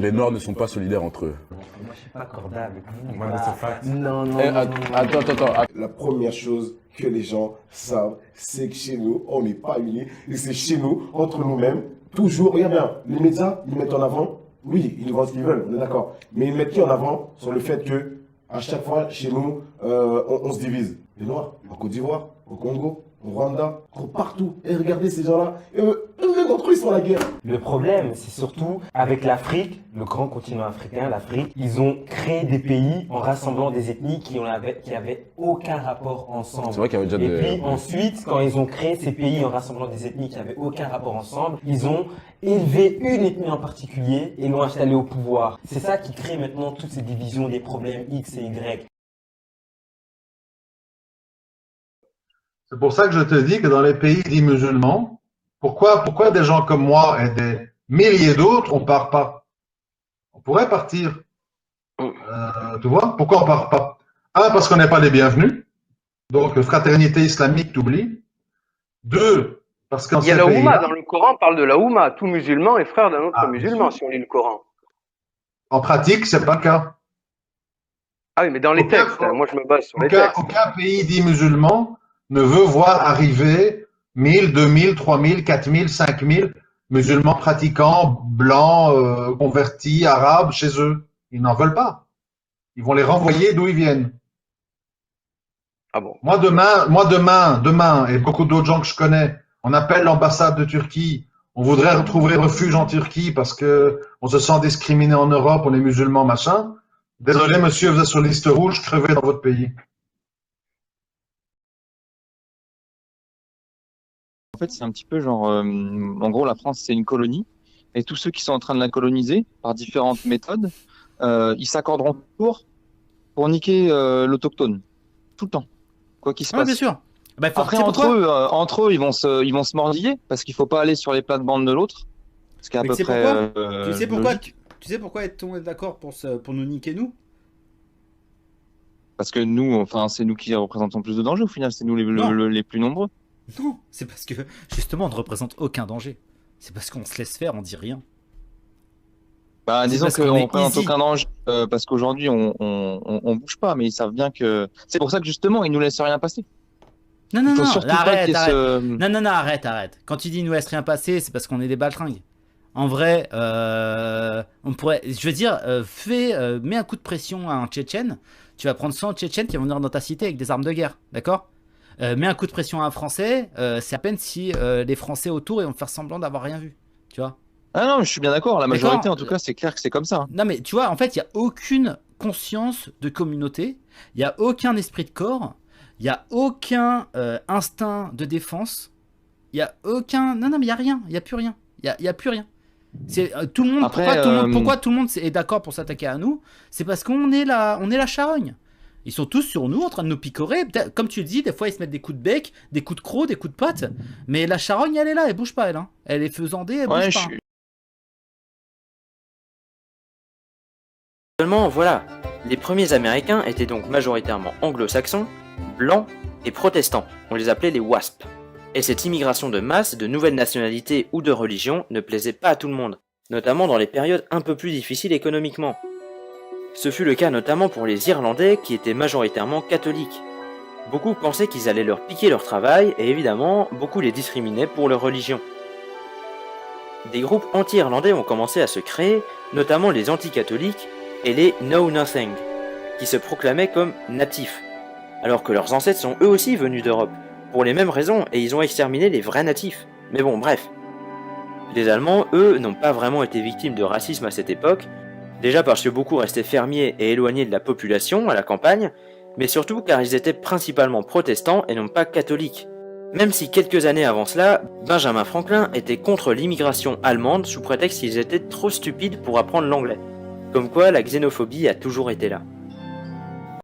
Les Noirs ne sont pas solidaires entre eux. Moi, je suis pas cordable. Moi, mais c'est fact. Non, non, Eh, non, non, attends. La première chose que les gens savent, c'est que chez nous, on n'est pas unis. Et c'est chez nous, entre nous-mêmes, toujours. Regarde bien, les médias, ils mettent en avant, oui, ils nous vendent ce qu'ils veulent, on est d'accord. Mais ils mettent qui en avant sur le fait que, à chaque fois, chez nous, on se divise. Les Noirs, en Côte d'Ivoire, au Congo, au Rwanda, partout. Et regardez ces gens-là, eux-mêmes entre eux, ils sont à la guerre. Le problème, c'est surtout avec l'Afrique, le grand continent africain, l'Afrique, ils ont créé des pays en rassemblant des ethnies qui avaient aucun rapport ensemble. C'est vrai qu'il y avait déjà Et puis ensuite, quand ils ont créé ces pays en rassemblant des ethnies qui n'avaient aucun rapport ensemble, ils ont élevé une ethnie en particulier et l'ont installée au pouvoir. C'est ça qui crée maintenant toutes ces divisions, des problèmes X et Y. C'est pour ça que je te dis que dans les pays dits musulmans, pourquoi des gens comme moi et des milliers d'autres, on part pas? On pourrait partir. Tu vois? Pourquoi on part pas? Un, parce qu'on n'est pas les bienvenus. Donc, fraternité islamique, t'oublies. Deux, parce qu'en Il y a ces la Oumma, pays-là, dans le Coran, parle de la Oumma. Tout musulman est frère d'un autre musulman, si on lit le Coran. en pratique, c'est pas le cas. Ah oui, mais dans les Aucun- textes, moi je me base sur les textes. Aucun pays dit musulman ne veut voir arriver 1000, 2000, 3000, 4000, 5000 musulmans pratiquants, blancs, convertis, arabes chez eux. Ils n'en veulent pas. Ils vont les renvoyer d'où ils viennent. Ah bon? Moi demain, et beaucoup d'autres gens que je connais, on appelle l'ambassade de Turquie. On voudrait retrouver refuge en Turquie parce que on se sent discriminé en Europe, on est musulmans, machin. Désolé, monsieur, vous êtes sur liste rouge, crevez dans votre pays. En fait, c'est un petit peu genre, en gros, la France, c'est une colonie, et tous ceux qui sont en train de la coloniser, par différentes méthodes, ils s'accorderont pour niquer l'autochtone, tout le temps, quoi qu'il se Ouais, passe. bien sûr. Bah, faut, Après, tu sais pourquoi entre eux, ils vont se mordiller, parce qu'il faut pas aller sur les plates-bandes de l'autre, ce qui est à Mais peu tu sais près pourquoi Tu sais pourquoi logique. Tu sais pourquoi est-on d'accord pour nous niquer, nous? Parce que nous, enfin, c'est nous qui représentons plus de danger au final, c'est nous Non. les plus nombreux. Non, c'est parce que justement on ne représente aucun danger. C'est parce qu'on se laisse faire, on dit rien. Bah, C'est disons parce qu'on qu'on est représente easy. aucun danger, parce qu'aujourd'hui, on bouge pas, mais ils savent bien que. C'est pour ça que justement, ils nous laissent rien passer. Non, non, Il faut non, surtout pas arrête, qu'il y ait arrête. ce. Non, arrête. Quand tu dis il nous laisse rien passer, c'est parce qu'on est des baltringues. En vrai, on pourrait, je veux dire, mets un coup de pression à un Tchétchène, tu vas prendre 100 Tchétchènes qui vont venir dans ta cité avec des armes de guerre, d'accord? Mets un coup de pression à un Français, c'est à peine si les Français autour ils vont faire semblant d'avoir rien vu, tu vois? Ah non, mais je suis bien d'accord. La majorité, D'accord. en tout cas, c'est clair que c'est comme ça. Non mais tu vois, en fait, il n'y a aucune conscience de communauté, il n'y a aucun esprit de corps, il n'y a aucun instinct de défense, il n'y a aucun... Non, mais il n'y a rien, il n'y a plus rien, il y a plus rien. C'est tout le monde. Après, pourquoi tout le monde est d'accord pour s'attaquer à nous? C'est parce qu'on est la charogne. Ils sont tous sur nous en train de nous picorer. Comme tu le dis, des fois ils se mettent des coups de bec, des coups de croc, des coups de patte. Mais la charogne, elle est là, elle bouge pas, elle. Hein. Elle est faisandée, elle Ouais, bouge je pas. suis. Seulement, voilà, les premiers Américains étaient donc majoritairement anglo-saxons, blancs et protestants. On les appelait les WASP. Et cette immigration de masse, de nouvelles nationalités ou de religions ne plaisait pas à tout le monde, notamment dans les périodes un peu plus difficiles économiquement. Ce fut le cas notamment pour les Irlandais qui étaient majoritairement catholiques. Beaucoup pensaient qu'ils allaient leur piquer leur travail et évidemment, beaucoup les discriminaient pour leur religion. Des groupes anti-irlandais ont commencé à se créer, notamment les anti-catholiques et les Know Nothing, qui se proclamaient comme natifs, alors que leurs ancêtres sont eux aussi venus d'Europe, pour les mêmes raisons, et ils ont exterminé les vrais natifs. Mais bon, bref. Les Allemands, eux, n'ont pas vraiment été victimes de racisme à cette époque, déjà parce que beaucoup restaient fermiers et éloignés de la population, à la campagne, mais surtout car ils étaient principalement protestants et non pas catholiques. Même si quelques années avant cela, Benjamin Franklin était contre l'immigration allemande sous prétexte qu'ils étaient trop stupides pour apprendre l'anglais. Comme quoi la xénophobie a toujours été là.